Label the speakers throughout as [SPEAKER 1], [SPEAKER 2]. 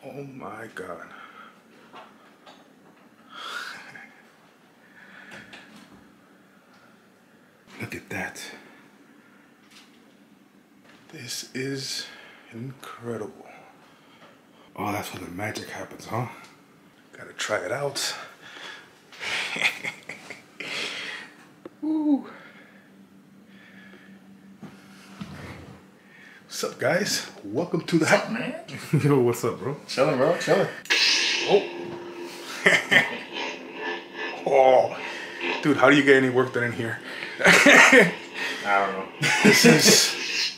[SPEAKER 1] Oh my God. Look at that. This is incredible. Oh, that's when the magic happens, huh? Gotta try it out. Woo. What's up, guys? Welcome to the
[SPEAKER 2] What's up, man?
[SPEAKER 1] Yo, what's up, bro?
[SPEAKER 2] Chilling, bro. Chilling.
[SPEAKER 1] Oh. Oh. Dude, how do you get any work done in here?
[SPEAKER 2] I don't know.
[SPEAKER 1] This is...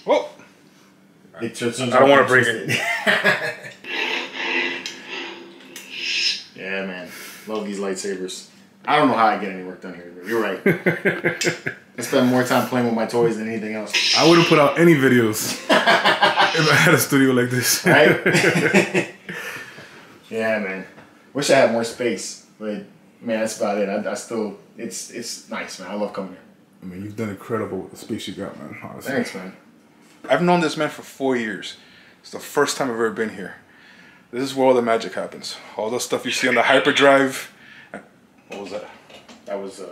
[SPEAKER 1] Oh. I don't want to break it.
[SPEAKER 2] Yeah, man. Love these lightsabers. I don't know how I get any work done here, but you're right. I spend more time playing with my toys than anything else.
[SPEAKER 1] I wouldn't put out any videos if I had a studio like this.
[SPEAKER 2] Right? Yeah, man. Wish I had more space, but man, that's about it. I still, it's nice, man. I love coming here.
[SPEAKER 1] I mean, you've done incredible with the space you got, man. Honestly.
[SPEAKER 2] Thanks, man.
[SPEAKER 1] I've known this man for 4 years. It's the first time I've ever been here. This is where all the magic happens. All the stuff you see on the hyperdrive. What was that?
[SPEAKER 2] That was,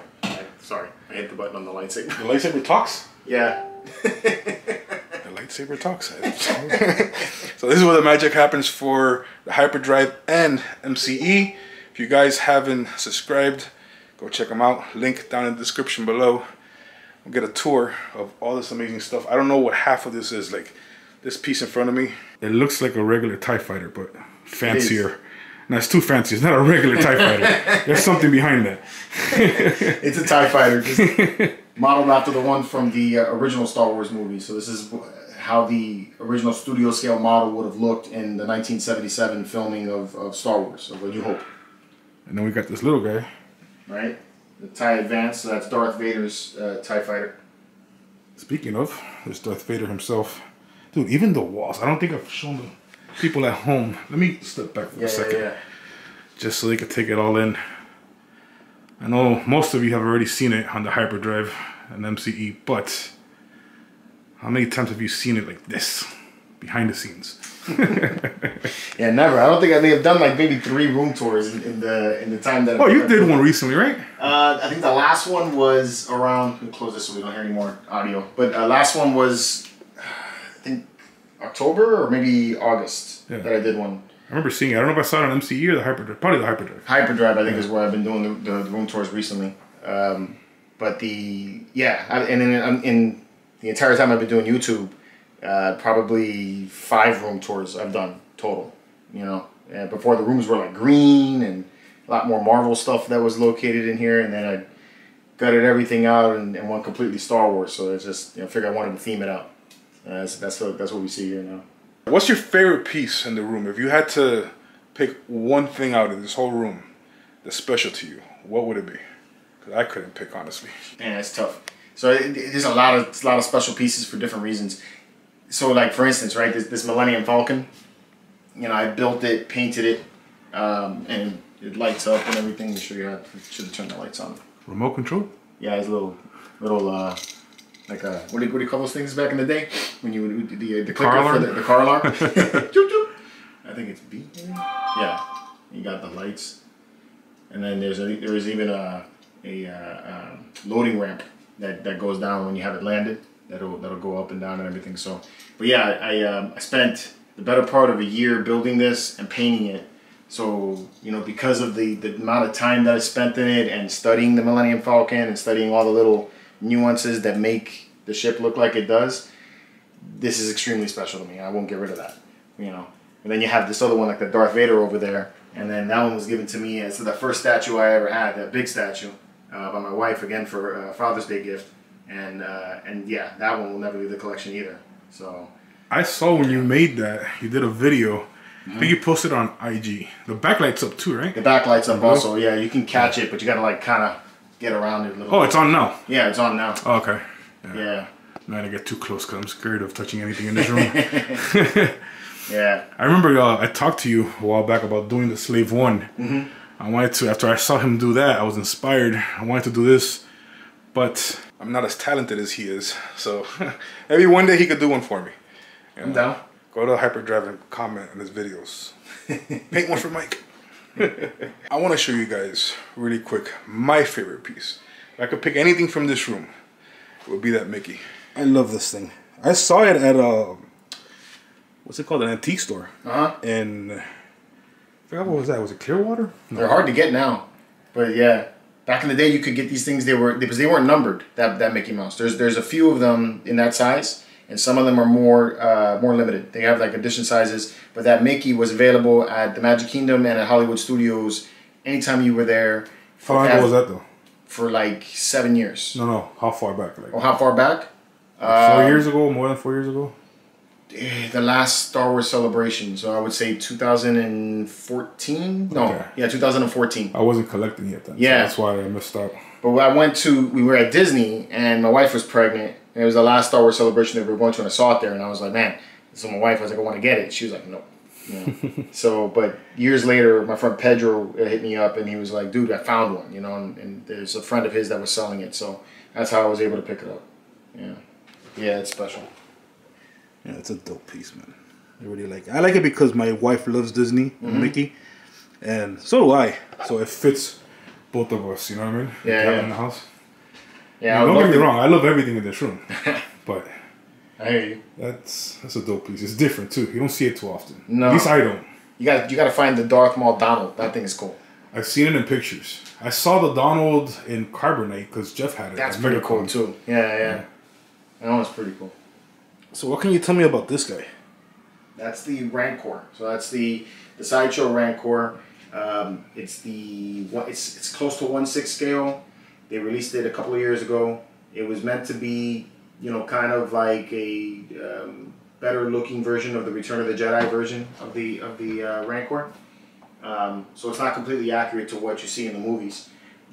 [SPEAKER 2] sorry, I hit the button on the lightsaber.
[SPEAKER 1] The lightsaber talks?
[SPEAKER 2] Yeah.
[SPEAKER 1] The lightsaber talks. So this is where the magic happens for the hyperdrive and MCE. If you guys haven't subscribed, go check them out. Link down in the description below. We'll get a tour of all this amazing stuff. I don't know what half of this is. Like this piece in front of me, it looks like a regular TIE fighter, but fancier. No, it's too fancy. It's not a regular TIE fighter. There's something behind that.
[SPEAKER 2] It's a TIE fighter, just modeled after the one from the original Star Wars movie. So this is how the original studio scale model would have looked in the 1977 filming of Star Wars, of A New Hope.
[SPEAKER 1] And then we got this little guy.
[SPEAKER 2] Right? The TIE Advance, so that's Darth Vader's TIE fighter.
[SPEAKER 1] Speaking of, there's Darth Vader himself. Dude, even the walls. I don't think I've shown the people at home. Let me step back for a second. Yeah. Just so they can take it all in. I know most of you have already seen it on the hyperdrive and MCE, but how many times have you seen it like this, behind the scenes?
[SPEAKER 2] Yeah, never. I don't think I may have done like maybe 3 room tours in the time that.
[SPEAKER 1] Oh, you did one recently, right?
[SPEAKER 2] I think the last one was around. Let me close this so we don't hear any more audio. But last one was, I think, October or maybe August that I did one.
[SPEAKER 1] I remember seeing it. I don't know if I saw it on MCE or the hyperdrive. Probably the hyperdrive.
[SPEAKER 2] Hyperdrive, I think, is where I've been doing the room tours recently. But in the entire time I've been doing YouTube, probably 5 room tours I've done total. You know, before the rooms were like green and a lot more Marvel stuff that was located in here, and then I gutted everything out and went completely Star Wars. So it's just, I figured I wanted to theme it out. That's what we see here now.
[SPEAKER 1] What's your favorite piece in the room? If you had to pick one thing out of this whole room that's special to you, what would it be? Because I couldn't pick, honestly.
[SPEAKER 2] Man, it's tough. So there's a lot of special pieces for different reasons. So like, for instance, right, this Millennium Falcon, I built it, painted it, and it lights up and everything. I'm sure you should have turned the lights on.
[SPEAKER 1] Remote control?
[SPEAKER 2] Yeah, it's a little like a, what do you call those things back in the day? When you would the clicker for the car alarm? I think it's B. Yeah, you got the lights. And then there is even a loading ramp that goes down when you have it landed. That'll go up and down and everything. So, but yeah, I spent the better part of a year building this and painting it. So, because of the amount of time that I spent in it and studying the Millennium Falcon and studying all the little nuances that make the ship look like it does, this is extremely special to me. I won't get rid of that, And then you have this other one like the Darth Vader over there, and then that one was given to me as the first statue I ever had, that big statue, by my wife, again for a Father's Day gift, and yeah, that one will never leave the collection either. So
[SPEAKER 1] I saw when you made that, you did a video. I think you posted on IG. The backlight's up too, right?
[SPEAKER 2] The backlight's up also. Yeah, you can catch it, but you gotta like kind of get around it a little.
[SPEAKER 1] Oh, it's on now.
[SPEAKER 2] Yeah, it's on now.
[SPEAKER 1] Oh, okay.
[SPEAKER 2] Yeah.
[SPEAKER 1] I'm not gonna get too close because I'm scared of touching anything in this room.
[SPEAKER 2] Yeah.
[SPEAKER 1] I remember I talked to you a while back about doing the Slave 1. I wanted to, after I saw him do that, I was inspired. I wanted to do this, but I'm not as talented as he is. So maybe one day he could do one for me.
[SPEAKER 2] I'm down.
[SPEAKER 1] go to Hyperdrive and comment on his videos. Paint one for Mike. I want to show you guys really quick my favorite piece. If I could pick anything from this room, it would be that Mickey. I love this thing. I saw it at a, what's it called, an antique store. And I forgot what was that. Was it Clearwater?
[SPEAKER 2] No. They're hard to get now, but yeah, back in the day you could get these things. Because they weren't numbered. That Mickey Mouse. There's a few of them in that size, and some of them are more limited. They have like edition sizes, but that Mickey was available at the Magic Kingdom and at Hollywood Studios anytime you were there.
[SPEAKER 1] How long ago was that though?
[SPEAKER 2] For like 7 years.
[SPEAKER 1] No. How far back? Like,
[SPEAKER 2] oh, how far back?
[SPEAKER 1] Like 4 years ago? More than 4 years ago?
[SPEAKER 2] The last Star Wars Celebration. So I would say 2014. No, okay. Yeah, 2014.
[SPEAKER 1] I wasn't collecting yet then.
[SPEAKER 2] Yeah,
[SPEAKER 1] so that's why I missed out.
[SPEAKER 2] But we were at Disney, and my wife was pregnant, and it was the last Star Wars Celebration that we were going to, and I saw it there, and I was like, man. So my wife, I was like, I want to get it. She was like, no. You know? So, but years later, my friend Pedro hit me up, and he was like, dude, I found one, you know, and there's a friend of his that was selling it. So that's how I was able to pick it up. Yeah. Yeah, it's special.
[SPEAKER 1] Yeah, it's a dope piece, man. I really like it. I like it because my wife loves Disney and Mickey, and so do I. So it fits both of us, you know what I mean?
[SPEAKER 2] Yeah.
[SPEAKER 1] In the house.
[SPEAKER 2] Yeah,
[SPEAKER 1] I mean, don't get me wrong, I love everything in this room, but
[SPEAKER 2] I hear you.
[SPEAKER 1] That's a dope piece. It's different too. You don't see it too often.
[SPEAKER 2] No.
[SPEAKER 1] At least I don't.
[SPEAKER 2] You got to find the Darth Maul Donald. That thing is cool.
[SPEAKER 1] I've seen it in pictures. I saw the Donald in Carbonite because Jeff had it.
[SPEAKER 2] That's pretty cool too. Yeah. That one's pretty cool.
[SPEAKER 1] So what can you tell me about this guy?
[SPEAKER 2] That's the Rancor. So that's the Sideshow Rancor. It's close to 1/6 scale. They released it a couple of years ago. It was meant to be, you know, kind of like a better looking version of the Return of the Jedi version of the Rancor. So it's not completely accurate to what you see in the movies,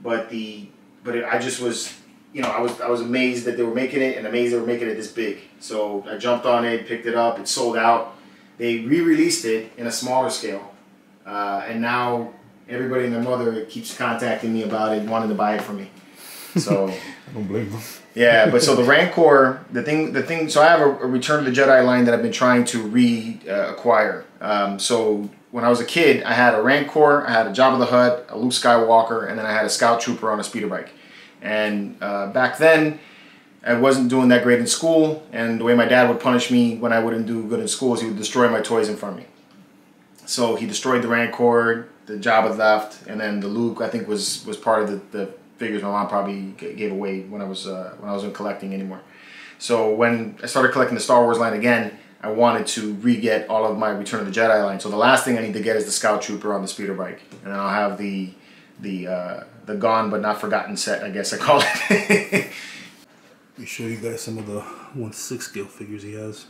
[SPEAKER 2] I just was, you know, I was amazed that they were making it, and amazed they were making it this big. So I jumped on it, picked it up, it sold out. They re-released it in a smaller scale, and now everybody and their mother keeps contacting me about it, wanting to buy it from me. So
[SPEAKER 1] I don't blame them.
[SPEAKER 2] Yeah, but so the Rancor, the thing. So I have a Return of the Jedi line that I've been trying to acquire. So when I was a kid, I had a Rancor, I had a Jabba the Hutt, a Luke Skywalker, and then I had a Scout Trooper on a speeder bike. And back then, I wasn't doing that great in school, and the way my dad would punish me when I wouldn't do good in school is he would destroy my toys in front of me. So he destroyed the Rancor, the Jabba left, and then the Luke, I think, was part of the figures my mom probably gave away when I wasn't collecting anymore. So when I started collecting the Star Wars line again, I wanted to re-get all of my Return of the Jedi line. So the last thing I need to get is the Scout Trooper on the speeder bike, and then I'll have the gone but not forgotten set, I guess I call it.
[SPEAKER 1] Let me show you guys some of the 1/6 scale figures he has.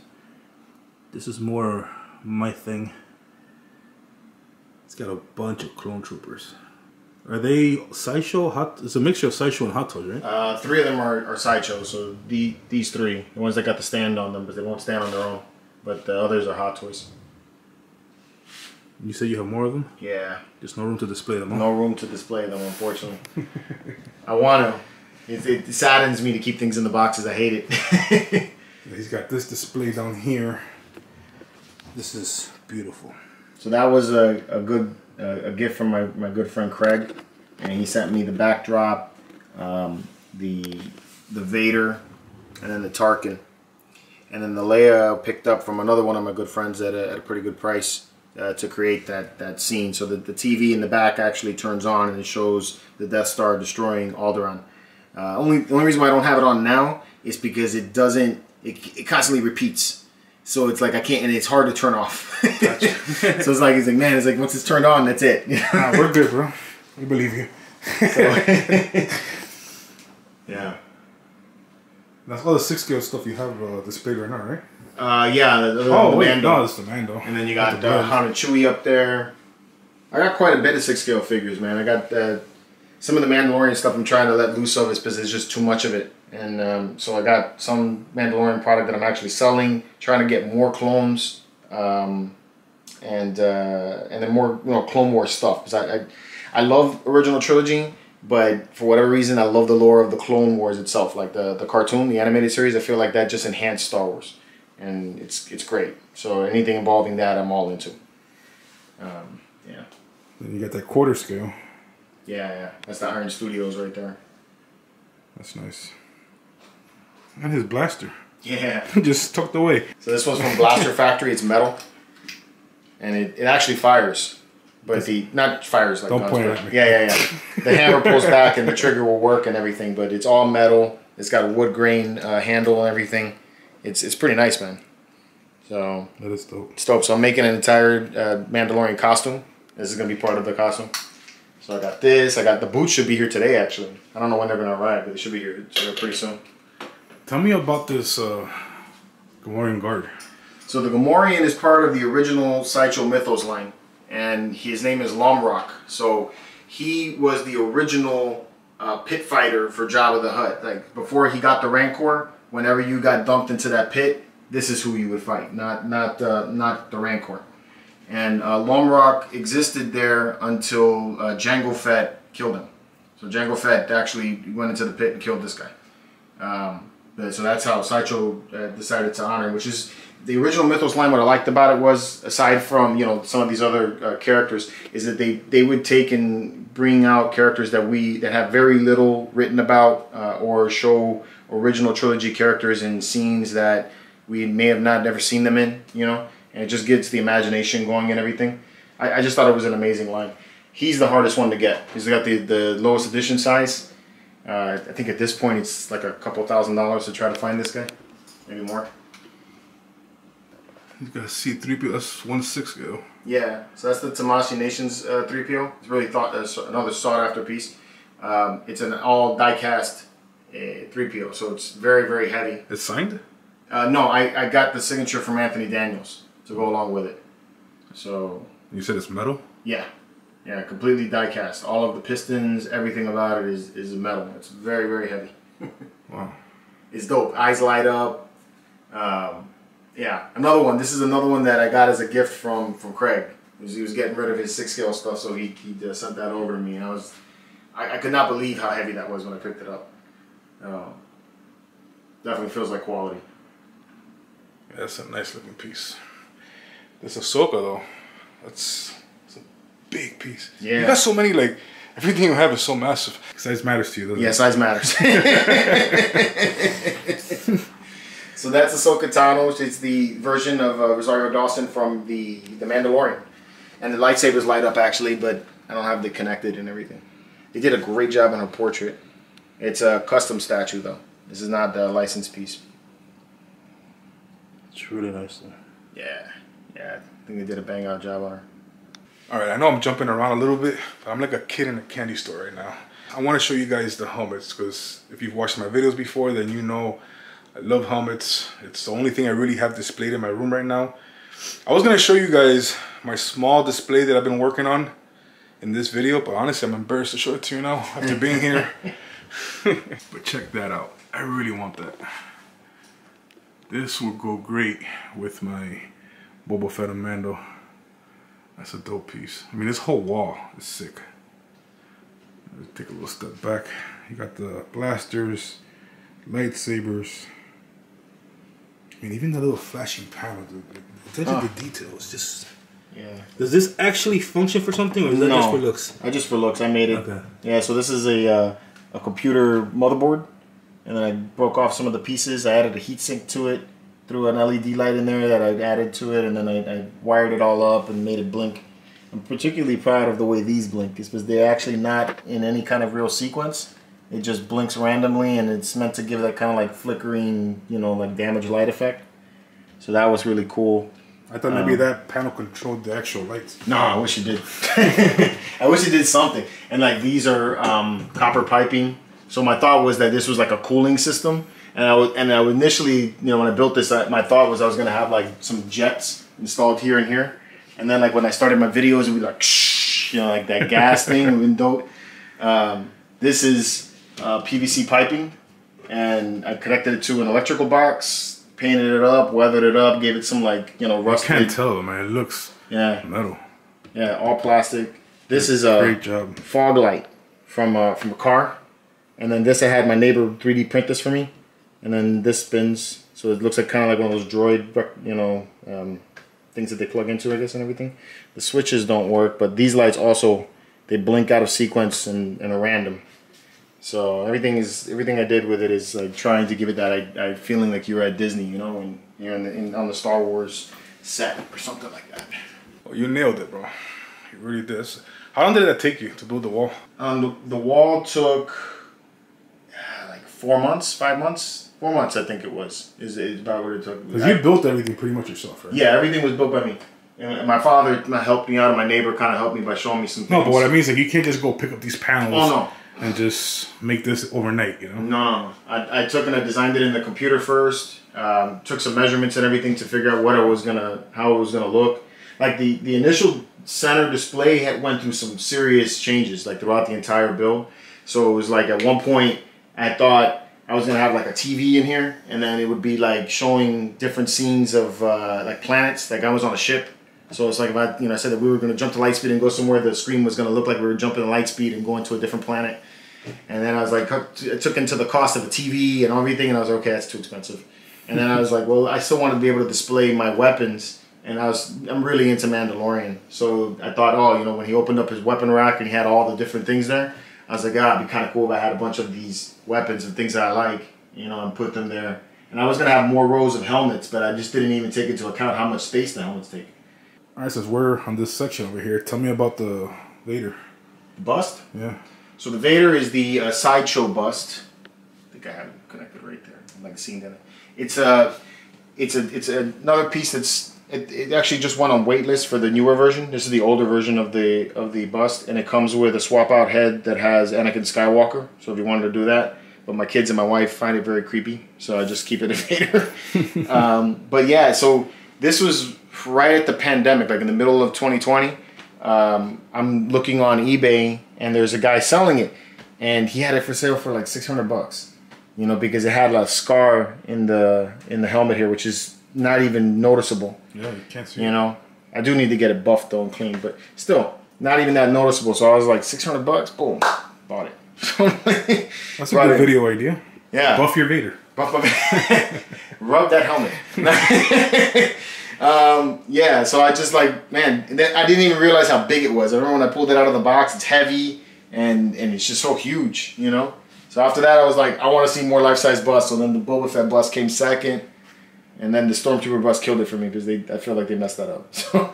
[SPEAKER 1] This is more my thing. It's got a bunch of clone troopers. Are they Sideshow Hot? It's a mixture of Sideshow and Hot Toys, right?
[SPEAKER 2] 3 of them are Sideshow. So these 3, the ones that got the stand on them, but they won't stand on their own. But the others are Hot Toys.
[SPEAKER 1] You say you have more of them?
[SPEAKER 2] Yeah.
[SPEAKER 1] There's no room to display them, huh?
[SPEAKER 2] No room to display them, unfortunately. I want to. It saddens me to keep things in the boxes. I hate it.
[SPEAKER 1] He's got this display down here. This is beautiful.
[SPEAKER 2] So that was a gift from my good friend Craig, and he sent me the backdrop, the Vader, and then the Tarkin, and then the Leia I picked up from another one of my good friends at a pretty good price to create that scene. So that the TV in the back actually turns on and it shows the Death Star destroying Alderaan. The only reason why I don't have it on now is because it doesn't. It constantly repeats. So it's like I can't, and it's hard to turn off. Gotcha. So it's like man, it's like once it's turned on, that's it.
[SPEAKER 1] Nah, we're good, bro. We believe you.
[SPEAKER 2] So, yeah.
[SPEAKER 1] That's all the 6 scale stuff you have displayed right now, right?
[SPEAKER 2] Yeah. The Mando.
[SPEAKER 1] No, it's the Mando.
[SPEAKER 2] And then you got Han and Chewie up there. I got quite a bit of 6 scale figures, man. I got some of the Mandalorian stuff I'm trying to let loose of, because there's just too much of it. And so I got some Mandalorian product that I'm actually selling, trying to get more clones, and then more Clone Wars stuff, because I love original trilogy, but for whatever reason I love the lore of the Clone Wars itself, like the cartoon, the animated series. I feel like that just enhanced Star Wars, and it's great. So anything involving that, I'm all into. Yeah.
[SPEAKER 1] Then you got that quarter scale.
[SPEAKER 2] Yeah. That's the Iron Studios right there.
[SPEAKER 1] That's nice. And his blaster.
[SPEAKER 2] Yeah.
[SPEAKER 1] Just tucked away.
[SPEAKER 2] So this one's from Blaster Factory. It's metal, and it actually fires. But not fires like
[SPEAKER 1] don't
[SPEAKER 2] guns,
[SPEAKER 1] point
[SPEAKER 2] but
[SPEAKER 1] at me.
[SPEAKER 2] Yeah. The hammer pulls back and the trigger will work and everything, but it's all metal. It's got a wood grain handle and everything. It's pretty nice, man. So
[SPEAKER 1] that is dope.
[SPEAKER 2] It's dope. So I'm making an entire Mandalorian costume. This is gonna be part of the costume. So I got this. I got the boots. Should be here today, actually. I don't know when they're gonna arrive, but they should be here pretty soon.
[SPEAKER 1] Tell me about this Gamorrean guard.
[SPEAKER 2] So the Gamorrean is part of the original Sideshow Mythos line, and his name is Lomrock. So he was the original pit fighter for Jabba the Hutt. Like before he got the Rancor, whenever you got dumped into that pit, this is who you would fight, not the Rancor. And Lomrock existed there until Jango Fett killed him. So Jango Fett actually went into the pit and killed this guy. So that's how Sideshow decided to honor him, which is the original Mythos line. What I liked about it was, aside from some of these other characters, is that they would take and bring out characters that have very little written about, or show original trilogy characters in scenes that we may have never seen them in, and it just gets the imagination going and everything. I just thought it was an amazing line. He's the hardest one to get. He's got the lowest edition size. I think at this point it's like a couple $1,000s to try to find this guy, maybe more.
[SPEAKER 1] He's got a C-3PO. That's 1/6 scale.
[SPEAKER 2] Yeah, so that's the Tamashii Nations 3PO. It's really another sought after piece. It's an all die cast 3PO, so it's very, very heavy.
[SPEAKER 1] It's signed?
[SPEAKER 2] No, I got the signature from Anthony Daniels to go along with it. So
[SPEAKER 1] you said it's metal?
[SPEAKER 2] Yeah. Yeah, completely die cast. All of the pistons, everything about it is metal. It's very, very heavy.
[SPEAKER 1] Wow.
[SPEAKER 2] It's dope. Eyes light up. Yeah, another one. This is another one that I got as a gift from Craig. He was getting rid of his 6 scale stuff, so he sent that over to me. And I could not believe how heavy that was when I picked it up. Definitely feels like quality.
[SPEAKER 1] Yeah, that's a nice looking piece. This Ahsoka though, it's a big piece.
[SPEAKER 2] Yeah.
[SPEAKER 1] You got so many, like, everything you have is so massive. Size matters to you, doesn't it?
[SPEAKER 2] Yeah, size matters. So that's Ahsoka Tano. It's the version of Rosario Dawson from the Mandalorian. And the lightsabers light up actually, but I don't have it connected and everything. They did a great job on her portrait. It's a custom statue though. This is not the licensed piece.
[SPEAKER 3] It's really nice though.
[SPEAKER 2] Yeah. I think they did a bang out job on her.
[SPEAKER 1] Alright, I know I'm jumping around a little bit, but I'm like a kid in a candy store right now. I want to show you guys the helmets, because if you've watched my videos before, then you know I love helmets. It's the only thing I really have displayed in my room right now. I was going to show you guys my small display that I've been working on in this video, but honestly I'm embarrassed to show it to you now after being here. But check that out. I really want that. This will go great with my Boba Fett and Mando. That's a dope piece. I mean, this whole wall is sick. Let's take a little step back. You got the blasters, lightsabers. I mean, even the little flashing panel, the attention to detail is just...
[SPEAKER 2] Yeah.
[SPEAKER 3] Does this actually function for something, or is that just for looks?
[SPEAKER 2] Just for looks. I made it.
[SPEAKER 3] Okay.
[SPEAKER 2] Yeah, so this is a computer motherboard, and then I broke off some of the pieces. I added a heatsink to it, threw an LED light in there that I added to it, and then I wired it all up and made it blink. I'm particularly proud of the way these blink, because they're actually not in any kind of real sequence. It just blinks randomly, and it's meant to give that kind of like flickering, like damage light effect. So that was really cool.
[SPEAKER 1] I thought maybe that panel controlled the actual lights.
[SPEAKER 2] No, I wish it did. I wish it did something. And like these are copper piping. So my thought was that this was like a cooling system. And I initially, when I built this, my thought was I was gonna have like some jets installed here and here. And then like when I started my videos, it would be like shh, like that gas thing. It would dope. This is PVC piping, and I connected it to an electrical box. Painted it up, weathered it up, gave it some rusted.
[SPEAKER 1] I can't tell, man. It looks metal.
[SPEAKER 2] Yeah, all plastic. This is a
[SPEAKER 1] great job.
[SPEAKER 2] Fog light from a car, and then this I had my neighbor 3D print this for me, and then this spins, So it looks like kind of like one of those droid, you know, things that they plug into, I guess, and everything. The switches don't work, but these lights also, they blink out of sequence and are random. So everything I did with it is like trying to give it that feeling like you're at Disney, you know, when you're on the Star Wars set or something like that.
[SPEAKER 1] Well, you nailed it, bro. You really did. How long did that take you to build the wall?
[SPEAKER 2] The wall took like 4 months, 5 months. 4 months, I think it was. Is about what it took.
[SPEAKER 1] Because you built everything pretty much yourself, right?
[SPEAKER 2] Yeah, everything was built by me. And my father helped me out, and my neighbor kind of helped me by showing me some things.
[SPEAKER 1] No, but what I mean is like you can't just go pick up these panels.
[SPEAKER 2] Oh, no.
[SPEAKER 1] And just make this overnight, you know?
[SPEAKER 2] No. I took and I designed it in the computer first. Took some measurements and everything to figure out how it was gonna look. Like the initial center display went through some serious changes, like throughout the entire build. So it was like at one point I thought I was gonna have like a TV in here, and then it would be like showing different scenes of like planets. Like I was on a ship. So it's like if I said that we were gonna jump to light speed and go somewhere, the screen was gonna look like we were jumping to light speed and going to a different planet. And then I was like, I took into the cost of the TV and everything, and I was like, okay, that's too expensive. And then I was like, well, I still want to be able to display my weapons, and I'm really into Mandalorian. So I thought, oh, when he opened up his weapon rack and he had all the different things there, I was like, it'd be kind of cool if I had a bunch of these weapons and things that I like, and put them there. And I was gonna have more rows of helmets, but I just didn't even take into account how much space the helmets take.
[SPEAKER 1] All right, since we're on this section over here, tell me about the Vader.
[SPEAKER 2] The bust?
[SPEAKER 1] Yeah.
[SPEAKER 2] So the Vader is the sideshow bust. I think I have it connected right there. I'm like seeing that. It's another piece it actually just went on waitlist for the newer version. This is the older version of the bust, and it comes with a swap out head that has Anakin Skywalker. So if you wanted to do that, but my kids and my wife find it very creepy, so I just keep it a Vader. But yeah, so this was right at the pandemic, like in the middle of 2020. I'm looking on eBay, and there's a guy selling it, and he had it for sale for like $600. Because it had a scar in the helmet here, which is not even noticeable.
[SPEAKER 1] Yeah, you can't see it.
[SPEAKER 2] I do need to get it buffed though and clean, but still not even that noticeable. So I was like, $600, boom, bought it.
[SPEAKER 1] That's a good video idea.
[SPEAKER 2] Yeah,
[SPEAKER 1] buff your Vader.
[SPEAKER 2] Rub that helmet. Yeah, so I just like, man, I didn't even realize how big it was. I remember when I pulled it out of the box, it's heavy and it's just so huge, So after that, I was like, I want to see more life-size busts. So then the Boba Fett bust came second, and then the Stormtrooper bust killed it for me because I feel like they messed that up. So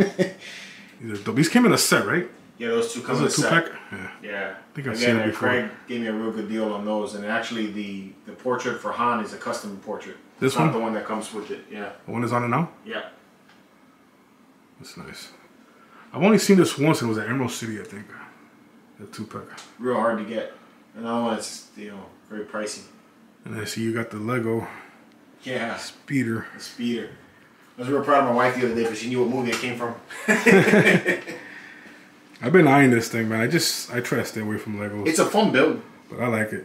[SPEAKER 1] these came in a set, right?
[SPEAKER 2] Yeah, those two come in a set.
[SPEAKER 1] Two-pack?
[SPEAKER 2] Yeah.
[SPEAKER 1] I think I've seen it before.
[SPEAKER 2] Craig gave me a real good deal on those, and actually the portrait for Han is a custom portrait.
[SPEAKER 1] This
[SPEAKER 2] it's
[SPEAKER 1] one?
[SPEAKER 2] not the one that comes with it. Yeah.
[SPEAKER 1] The one is on it now?
[SPEAKER 2] Yeah.
[SPEAKER 1] That's nice. I've only seen this once, and it was at Emerald City, I think. The 2-pack.
[SPEAKER 2] Real hard to get. Another one is, very pricey.
[SPEAKER 1] And I see you got the Lego.
[SPEAKER 2] Yeah.
[SPEAKER 1] Speeder.
[SPEAKER 2] The Speeder. I was real proud of my wife the other day because she knew what movie it came from.
[SPEAKER 1] I've been eyeing this thing, man. I try to stay away from Legos.
[SPEAKER 2] It's a fun build.
[SPEAKER 1] But I like it.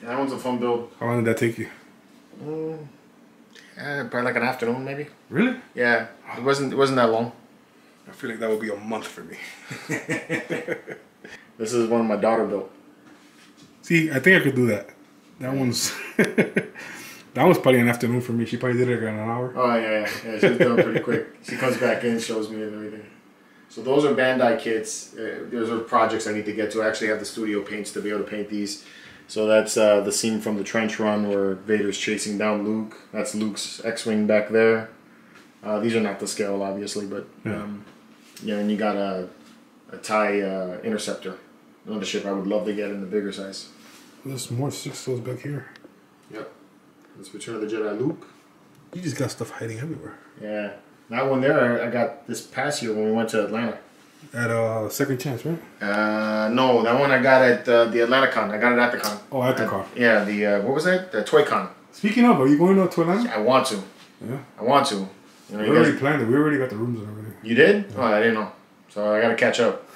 [SPEAKER 2] Yeah, that one's a fun build.
[SPEAKER 1] How long did that take you?
[SPEAKER 2] Probably like an afternoon, maybe.
[SPEAKER 1] Really?
[SPEAKER 2] Yeah. It wasn't that long.
[SPEAKER 1] I feel like that would be a month for me.
[SPEAKER 2] This is one my daughter built.
[SPEAKER 1] See, I think I could do that. That one's that was probably an afternoon for me. She probably did it in an hour.
[SPEAKER 2] Oh yeah. She's done pretty quick. She comes back in, shows me and everything. So those are Bandai kits. Those are projects I need to get to. I actually have the studio paints to be able to paint these. So that's the scene from the trench run where Vader's chasing down Luke. That's Luke's X-wing back there. These are not the scale, obviously, but and you got a TIE Interceptor. Another ship I would love to get in the bigger size.
[SPEAKER 1] There's more 6-stars back here.
[SPEAKER 2] Yep. That's Return of the Jedi Luke.
[SPEAKER 1] You just got stuff hiding everywhere.
[SPEAKER 2] Yeah. That one there, I got this past year when we went to Atlanta.
[SPEAKER 1] At Second Chance, right?
[SPEAKER 2] No, that one I got at the Atlanta Con. I got it at the con.
[SPEAKER 1] Oh, at the con.
[SPEAKER 2] Yeah, what was that? The Toy Con.
[SPEAKER 1] Speaking of, are you going to Atlanta?
[SPEAKER 2] I want to.
[SPEAKER 1] Yeah.
[SPEAKER 2] I want to.
[SPEAKER 1] We already planned it. We already got the rooms and everything.
[SPEAKER 2] You did? Yeah. Oh, I didn't know. So I got to catch up.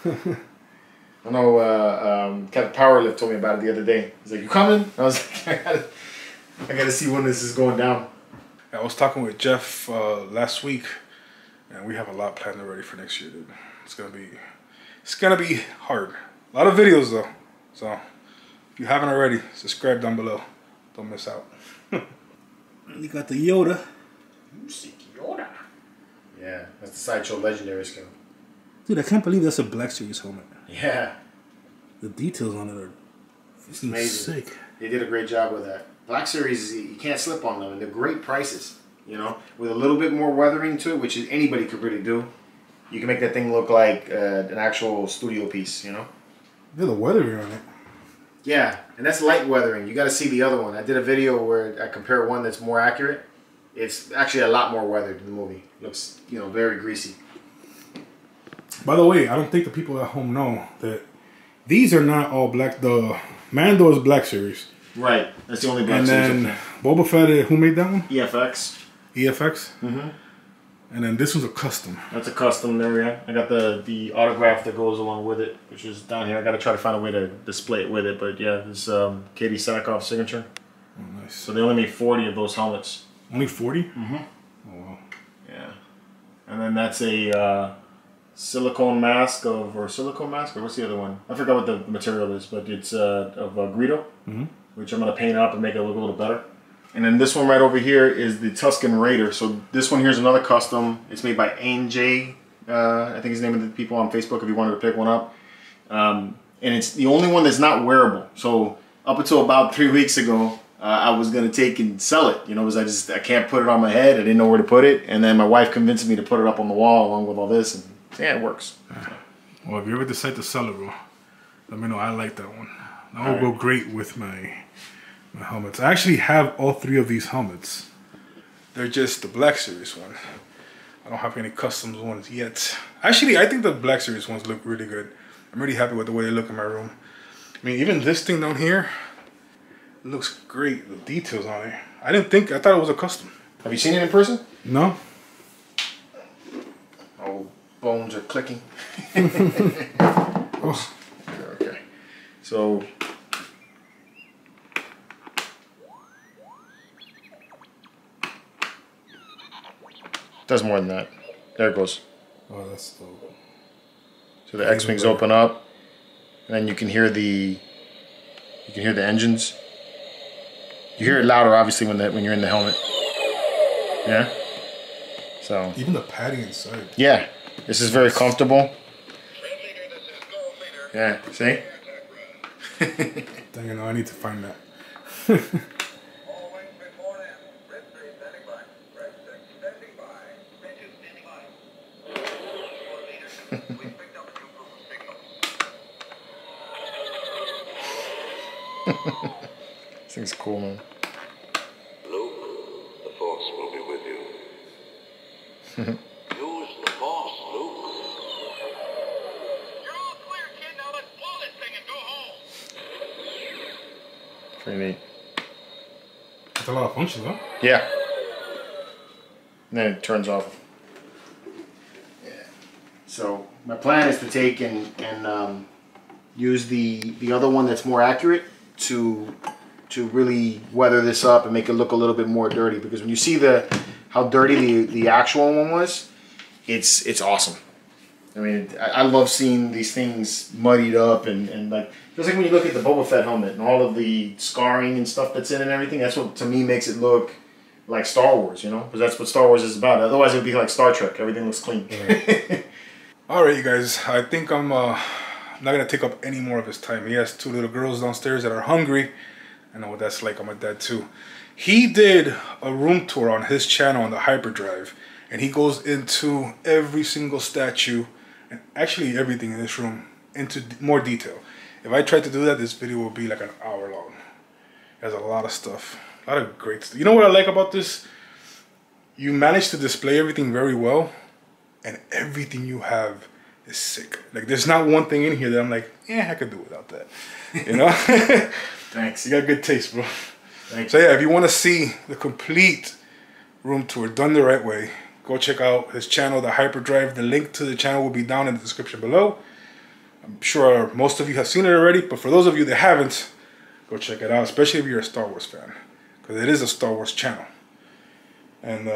[SPEAKER 2] I know Captain Powerlift told me about it the other day. He's like, "You coming?" I was like, I gotta see when this is going down.
[SPEAKER 1] I was talking with Jeff last week, and we have a lot planned already for next year, dude. It's gonna be hard. A lot of videos though. So if you haven't already, subscribe down below. Don't miss out.
[SPEAKER 3] And you got the Yoda.
[SPEAKER 2] Yoda. Yeah, that's the Sideshow Legendary scale.
[SPEAKER 3] Dude, I can't believe that's a Black Series helmet.
[SPEAKER 2] Yeah.
[SPEAKER 3] The details on it are
[SPEAKER 2] amazing.
[SPEAKER 3] Sick.
[SPEAKER 2] They did a great job with that. Black Series, you can't slip on them, and they're great prices. You know, with a little bit more weathering to it, which anybody could really do. You can make that thing look like an actual studio piece. You know.
[SPEAKER 3] Yeah, the weathering on it.
[SPEAKER 2] Yeah, and that's light weathering. You got to see the other one. I did a video where I compare one that's more accurate. It's actually a lot more weathered in the movie. Looks, you know, very greasy.
[SPEAKER 3] By the way, I don't think the people at home know that these are not all black. The Mando is Black Series.
[SPEAKER 2] Right. That's the only Black
[SPEAKER 3] and
[SPEAKER 2] Series.
[SPEAKER 3] And then Boba Fett, who made that one?
[SPEAKER 2] EFX.
[SPEAKER 3] EFX?
[SPEAKER 2] Mm-hmm.
[SPEAKER 3] And then this one's a custom.
[SPEAKER 2] That's a custom there, yeah. I got the autograph that goes along with it, which is down here. I got to try to find a way to display it with it. But yeah, this Katie Sackhoff signature.
[SPEAKER 3] Oh, nice.
[SPEAKER 2] So they only made 40 of those helmets.
[SPEAKER 3] Only 40?
[SPEAKER 2] Mm-hmm.
[SPEAKER 3] Oh, wow.
[SPEAKER 2] Yeah. And then that's a silicone mask or what's the other one? I forgot what the material is, but it's of Greedo, which I'm going to paint up and make it look a little better. And then this one right over here is the Tusken Raider. So this one here is another custom. It's made by AJ. I think is the name of the people on Facebook if you wanted to pick one up. And it's the only one that's not wearable. So up until about 3 weeks ago, I was going to take and sell it. You know, because I can't put it on my head. I didn't know where to put it. And then my wife convinced me to put it up on the wall along with all this. And yeah, it works.
[SPEAKER 3] Well, if you ever decide to sell it, bro, let me know. I like that one. That will go great with my helmets. I actually have all 3 of these helmets. They're just the Black Series one. I don't have any custom ones yet. Actually, I think the Black Series ones look really good. I'm really happy with the way they look in my room. I mean, even this thing down here looks great. The details on it. I thought it was a custom.
[SPEAKER 2] Have you seen it in person?
[SPEAKER 3] No.
[SPEAKER 2] Oh, bones are clicking.
[SPEAKER 3] Oh.
[SPEAKER 2] Okay. So does more than that. There it goes.
[SPEAKER 3] Oh, that's dope.
[SPEAKER 2] So the X-wings open up, and then you can hear the engines. You hear it louder, obviously, when you're in the helmet. Yeah. So
[SPEAKER 3] even the padding inside.
[SPEAKER 2] Yeah, this is very comfortable. Yeah. See.
[SPEAKER 3] Dang it! I need to find that.
[SPEAKER 2] This thing's cool, man.
[SPEAKER 4] Luke, the Force will be with you. Use the Force, Luke. You're all clear, kid. Now let's blow this thing and go home.
[SPEAKER 2] Pretty neat.
[SPEAKER 3] That's a lot of functions, huh?
[SPEAKER 2] Yeah. And then it turns off. Yeah. So my plan is to take and use the other one that's more accurate to really weather this up and make it look a little bit more dirty, because when you see how dirty the actual one was, it's awesome. I mean, I love seeing these things muddied up and like, just like when you look at the Boba Fett helmet and all of the scarring and stuff that's in it and everything, that's what to me makes it look like Star Wars, you know, because that's what Star Wars is about. Otherwise it would be like Star Trek. Everything looks clean.
[SPEAKER 3] Right.
[SPEAKER 1] All right, you guys, I think I'm not gonna take up any more of his time. He has 2 little girls downstairs that are hungry. I know what that's like. I'm a dad too. He did a room tour on his channel on the hyperdrive, and he goes into every single statue and actually everything in this room into more detail. If I tried to do that, this video would be like an hour long. There's a lot of stuff, a lot of great stuff. You know what I like about this? You manage to display everything very well, and everything you have is sick. Like, there's not one thing in here that I'm like, yeah, I could do without that. You know?
[SPEAKER 2] Thanks.
[SPEAKER 1] You got good taste, bro.
[SPEAKER 2] Thanks.
[SPEAKER 1] So yeah, if you want to see the complete room tour done the right way, go check out his channel, The Hyperdrive. The link to the channel will be down in the description below. I'm sure most of you have seen it already, but for those of you that haven't, go check it out, especially if you're a Star Wars fan, because it is a Star Wars channel. And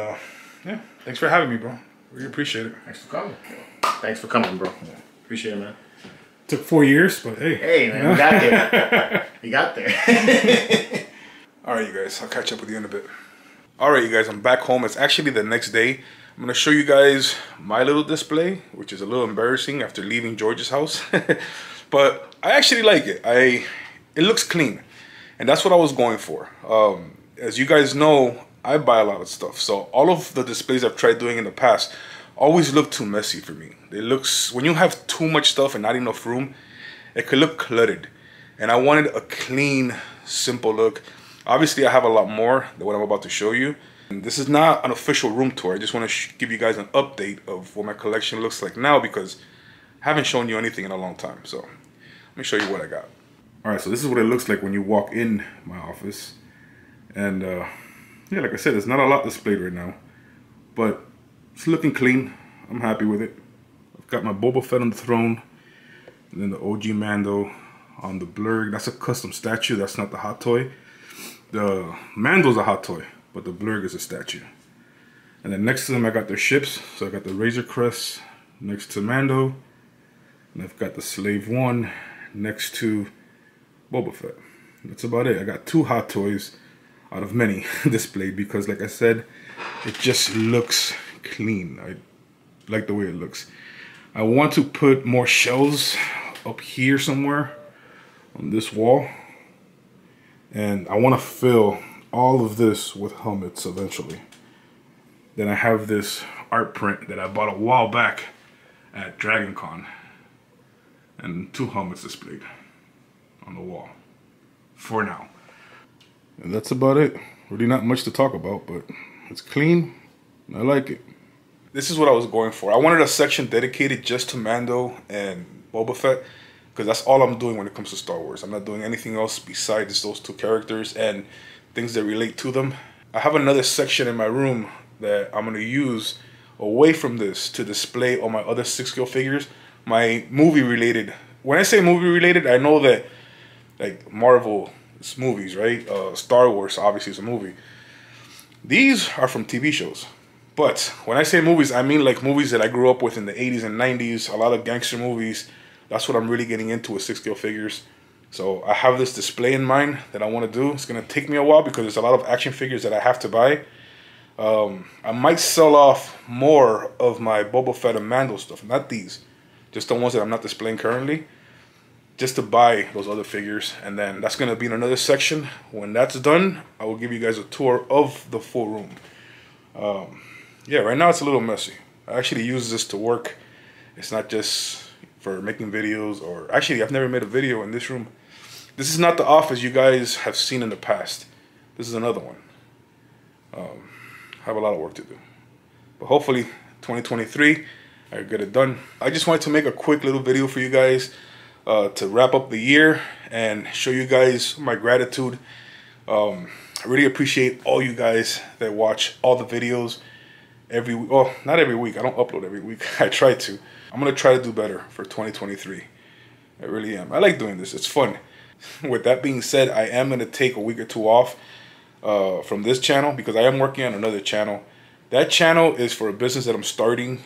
[SPEAKER 1] yeah, thanks for having me, bro. Really appreciate it.
[SPEAKER 2] Thanks for coming. Thanks for coming, bro. Yeah. Appreciate it, man.
[SPEAKER 3] Took 4 years, but hey.
[SPEAKER 2] Hey, man, we got there. We got there.
[SPEAKER 1] All right, you guys. I'll catch up with you in a bit. Alright you guys, I'm back home. It's actually the next day. I'm going to show you guys my little display, which is a little embarrassing after leaving George's house. But I actually like it. It looks clean. And that's what I was going for. As you guys know, I buy a lot of stuff. So all of the displays I've tried doing in the past always look too messy for me. When you have too much stuff and not enough room, it could look cluttered. And I wanted a clean, simple look. Obviously, I have a lot more than what I'm about to show you. And this is not an official room tour. I just want to give you guys an update of what my collection looks like now because I haven't shown you anything in a long time. So let me show you what I got. All right, so this is what it looks like when you walk in my office. And yeah, like I said, there's not a lot displayed right now, but it's looking clean. I'm happy with it. I've got my Boba Fett on the throne, and then the OG Mando on the Blurg. That's a custom statue. That's not the hot toy. The Mando's a hot toy, but the Blurg is a statue. And then next to them, I got their ships. So I got the Razor Crest next to Mando, and I've got the Slave One next to Boba Fett. That's about it. I got 2 hot toys out of many displayed because, like I said, it just looks clean. I like the way it looks. I want to put more shelves up here somewhere on this wall. And I want to fill all of this with helmets eventually. Then I have this art print that I bought a while back at Dragon Con. And 2 helmets displayed on the wall for now. And that's about it. Really not much to talk about, but it's clean. I like it. This is what I was going for. I wanted a section dedicated just to Mando and Boba Fett, because that's all I'm doing when it comes to Star Wars. I'm not doing anything else besides those 2 characters and things that relate to them. I have another section in my room that I'm going to use away from this to display all my other 6-scale figures. My movie related. When I say movie related, I know that like Marvel, it's movies, right? Star Wars obviously is a movie. These are from TV shows. But when I say movies, I mean like movies that I grew up with in the 80s and 90s. A lot of gangster movies. That's what I'm really getting into with 6-scale figures. So I have this display in mind that I want to do. It's going to take me a while because there's a lot of action figures that I have to buy. I might sell off more of my Boba Fett and Mando stuff. Not these. Just the ones that I'm not displaying currently. Just to buy those other figures. And then that's going to be in another section. When that's done, I will give you guys a tour of the full room. Yeah, right now it's a little messy. I actually use this to work. It's not just for making videos, or actually I've never made a video in this room. This is not the office you guys have seen in the past. This is another one. I have a lot of work to do, but hopefully 2023 I get it done. I just wanted to make a quick little video for you guys to wrap up the year and show you guys my gratitude. I really appreciate all you guys that watch all the videos every week. Well, not every week. I don't upload every week. I try to. I'm going to try to do better for 2023. I really am. I like doing this. It's fun. With that being said, I am going to take a week or 2 off from this channel because I am working on another channel. That channel is for a business that I'm starting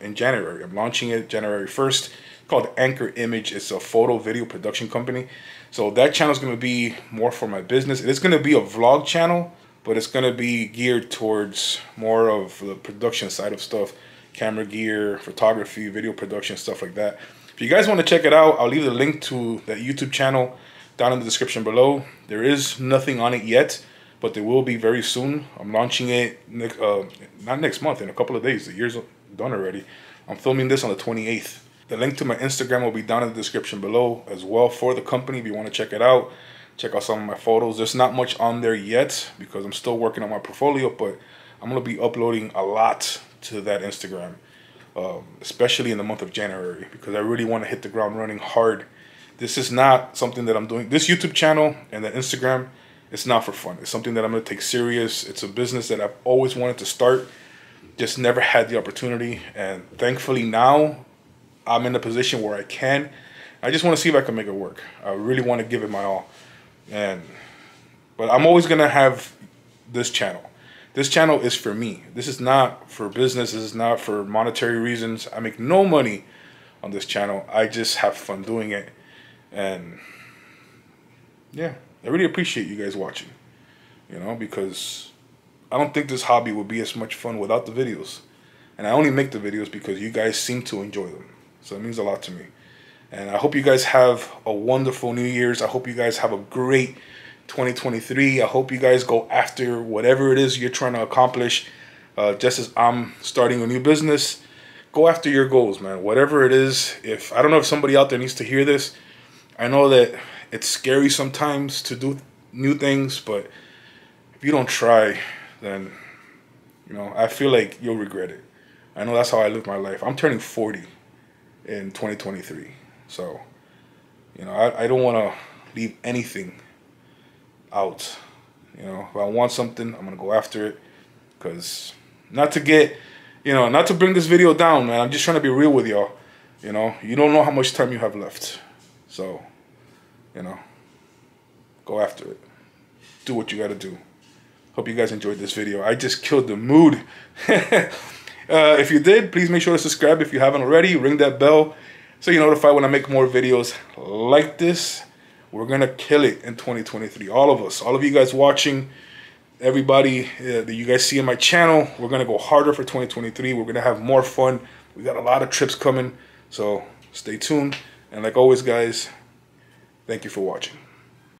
[SPEAKER 1] in January. I'm launching it January 1st. It's called Anchor Image. It's a photo video production company. So that channel is going to be more for my business. It is going to be a vlog channel, but it's going to be geared towards more of the production side of stuff. Camera gear, photography, video production, stuff like that. If you guys want to check it out, I'll leave the link to that YouTube channel down in the description below. There is nothing on it yet, but there will be very soon. I'm launching it not next month, in a couple of days. The year's done already. I'm filming this on the 28th. The link to my Instagram will be down in the description below as well for the company if you want to check it out. Check out some of my photos. There's not much on there yet because I'm still working on my portfolio, but I'm going to be uploading a lot to that Instagram, especially in the month of January, because I really want to hit the ground running hard. This is not something that I'm doing. This YouTube channel and the Instagram, it's not for fun. It's something that I'm going to take serious. It's a business that I've always wanted to start, just never had the opportunity. And thankfully now I'm in a position where I can. I just want to see if I can make it work. I really want to give it my all. But I'm always going to have this channel. This channel is for me. This is not for business. This is not for monetary reasons. I make no money on this channel. I just have fun doing it. And yeah, I really appreciate you guys watching, you know, because I don't think this hobby would be as much fun without the videos. And I only make the videos because you guys seem to enjoy them. So it means a lot to me. And I hope you guys have a wonderful New Year's. I hope you guys have a great 2023. I hope you guys go after whatever it is you're trying to accomplish. Just as I'm starting a new business, go after your goals, man. Whatever it is. If I don't know if somebody out there needs to hear this. I know that it's scary sometimes to do new things, but if you don't try, then, you know, I feel like you'll regret it. I know that's how I live my life. I'm turning 40 in 2023. So, you know, I don't want to leave anything out. You know, if I want something, I'm going to go after it. Because not to get, you know, not to bring this video down, man. I'm just trying to be real with y'all. You know, you don't know how much time you have left. So, you know, go after it. Do what you got to do. Hope you guys enjoyed this video. I just killed the mood. If you did, please make sure to subscribe if you haven't already. Ring that bell so you're notified when I make more videos like this. We're going to kill it in 2023. All of us. All of you guys watching. Everybody that you guys see on my channel. We're going to go harder for 2023. We're going to have more fun. We got a lot of trips coming. So stay tuned. And like always, guys, thank you for watching.